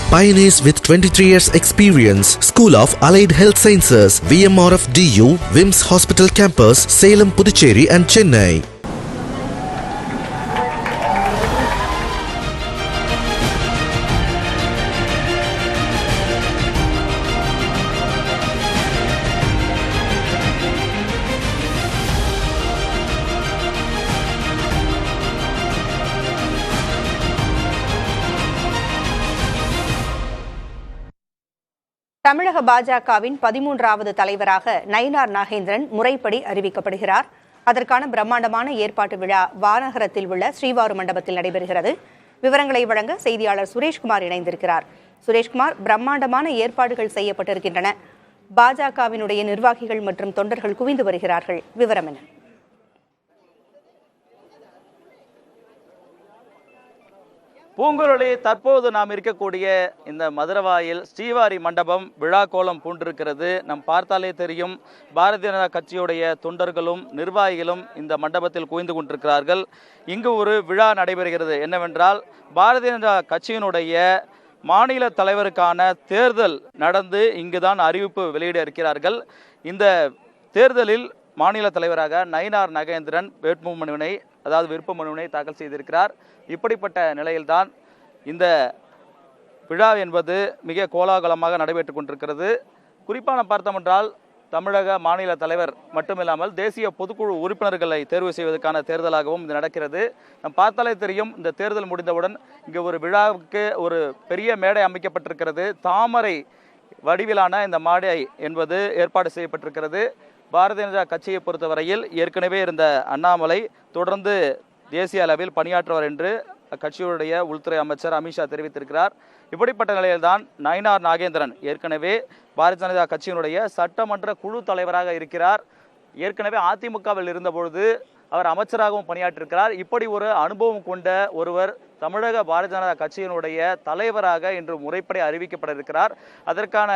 Pioneers with 23 years experience. School of Allied Health Sciences, VMRF DU, WIMS Hospital Campus, Salem, Puducherry and Chennai. தமிழக பாஜகவின் 13வது தலைவராக நயினார் நாகேந்திரன் முறைப்படி அறிவிக்கப்படுகிறார். அதற்கான பிரம்மாண்டமான ஏற்பாட்டு விழா வானகரத்தில் உள்ள ஸ்ரீவாரு மண்டபத்தில் நடைபெறுகிறது. விவரங்களை வழங்க செய்தியாளர் சுரேஷ்குமார் இணைந்திருக்கிறார். சுரேஷ்குமார், பிரம்மாண்டமான ஏற்பாடுகள் செய்யப்பட்டிருக்கின்றன. பாஜகவினுடைய நிர்வாகிகள் மற்றும் தொண்டர்கள் குவிந்து வருகிறார்கள். விவரம் என்ன? பூங்குழலி, தற்போது நாம் இருக்கக்கூடிய இந்த மதுரவாயில் ஸ்ரீவாரி மண்டபம் விழா கோலம் பூண்டிருக்கிறது. நம் பார்த்தாலே தெரியும், பாரதிய ஜனதா கட்சியுடைய தொண்டர்களும் நிர்வாகிகளும் இந்த மண்டபத்தில் குவிந்து கொண்டிருக்கிறார்கள். இங்கு ஒரு விழா நடைபெறுகிறது. என்னவென்றால், பாரதிய ஜனதா கட்சியினுடைய மாநில தலைவருக்கான தேர்தல் நடந்து இங்குதான் அறிவிப்பு வெளியிட இருக்கிறார்கள். இந்த தேர்தலில் மாநில தலைவராக நயினார் நாகேந்திரன் விருப்ப மனுவினை தாக்கல் செய்திருக்கிறார். இப்படிப்பட்ட நிலையில்தான் இந்த விழா என்பது மிக கோலாகலமாக நடைபெற்றுக் கொண்டிருக்கிறது. குறிப்பாக பார்த்தோம் என்றால், தமிழக மாநில தலைவர் மட்டுமில்லாமல் தேசிய பொதுக்குழு உறுப்பினர்களை தேர்வு செய்வதற்கான தேர்தலாகவும் இது நடக்கிறது. நம் பார்த்தாலே தெரியும், இந்த தேர்தல் முடிந்தவுடன் இங்கு ஒரு விழாவுக்கு ஒரு பெரிய மேடை அமைக்கப்பட்டிருக்கிறது. தாமரை வடிவிலான இந்த மேடை என்பது ஏற்பாடு செய்யப்பட்டிருக்கிறது. பாரதிய ஜனதா கட்சியை பொறுத்தவரையில் ஏற்கனவே இருந்த அண்ணாமலை தொடர்ந்து தேசிய அளவில் பணியாற்றுவார் என்று அக்கட்சியுடைய உள்துறை அமைச்சர் அமித்ஷா தெரிவித்திருக்கிறார். இப்படிப்பட்ட நிலையில்தான் நயினார் நாகேந்திரன் ஏற்கனவே பாரதிய ஜனதா கட்சியினுடைய சட்டமன்ற குழு தலைவராக இருக்கிறார். ஏற்கனவே அதிமுகவில் இருந்தபொழுது அவர் அமைச்சராகவும் பணியாற்றிருக்கிறார். இப்படி ஒரு அனுபவம் கொண்ட ஒருவர் தமிழக பாரதிய ஜனதா கட்சியினுடைய தலைவராக இன்று முறைப்படி அறிவிக்கப்பட இருக்கிறார். அதற்கான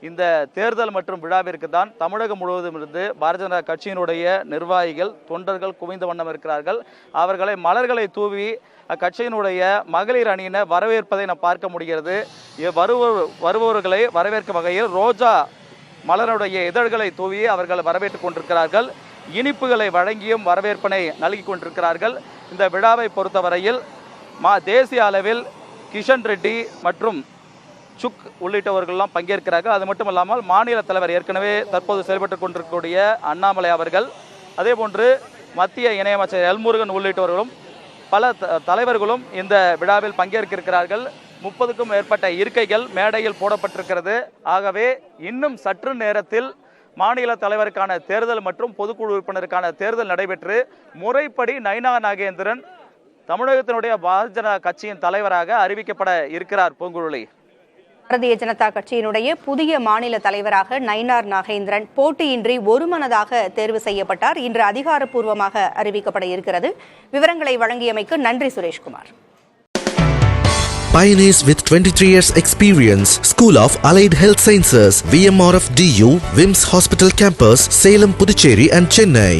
இந்த தேர்தல் மற்றும் விழாவிற்கு தான் தமிழகம் முழுவதும் இருந்து பாரதிய ஜனதா கட்சியினுடைய நிர்வாகிகள் தொண்டர்கள் குவிந்த வண்ணம் இருக்கிறார்கள். அவர்களை மலர்களை தூவி அக்கட்சியினுடைய மகளிர் அணியினர் வரவேற்பதை நாம் பார்க்க முடிகிறது. வருபவர்களை வரவேற்கும் வகையில் ரோஜா மலருடைய இதழ்களை தூவி அவர்கள் வரவேற்றுக் கொண்டிருக்கிறார்கள். இனிப்புகளை வழங்கியும் வரவேற்பனை நல்கி கொண்டிருக்கிறார்கள். இந்த விழாவை பொறுத்தவரையில் தேசிய அளவில் கிஷன் ரெட்டி மற்றும் சுக் உள்ளிட்டவர்கள்லாம் பங்கேற்கிறார்கள். அது மட்டும் இல்லாமல் மாநில தலைவர் ஏற்கனவே தற்போது செயல்பட்டு கொண்டிருக்கக்கூடிய அண்ணாமலை அவர்கள், அதே போன்று மத்திய இணையமைச்சர் எல்முருகன் உள்ளிட்டவர்களும் பல தலைவர்களும் இந்த விழாவில் பங்கேற்க இருக்கிறார்கள். 30க்கும் மேற்பட்ட இருக்கைகள் மேடையில் போடப்பட்டிருக்கிறது. ஆகவே இன்னும் சற்று நேரத்தில் மாநில தலைவருக்கான தேர்தல் மற்றும் பொதுக்குழு உறுப்பினருக்கான தேர்தல் நடைபெற்று முறைப்படி நயினார் நாகேந்திரன் தமிழகத்தினுடைய பாரதிய ஜனதா கட்சியின் தலைவராக அறிவிக்கப்பட இருக்கிறார். பூங்குழலி, பாரதிய ஜனதா கட்சியினுடைய புதிய மாநில தலைவராக நயினார் நாகேந்திரன் போட்டியின்றி ஒருமனதாக தேர்வு செய்யப்பட்டார். இன்று அதிகாரப்பூர்வமாக அறிவிக்கப்பட இருக்கிறது. விவரங்களை வழங்கியமைக்கு நன்றி Sureshkumar. Pioneers with 23 years experience. School of Allied Health Sciences, VMRF DU, WIMS Hospital Campus, Salem, Puducherry and Chennai.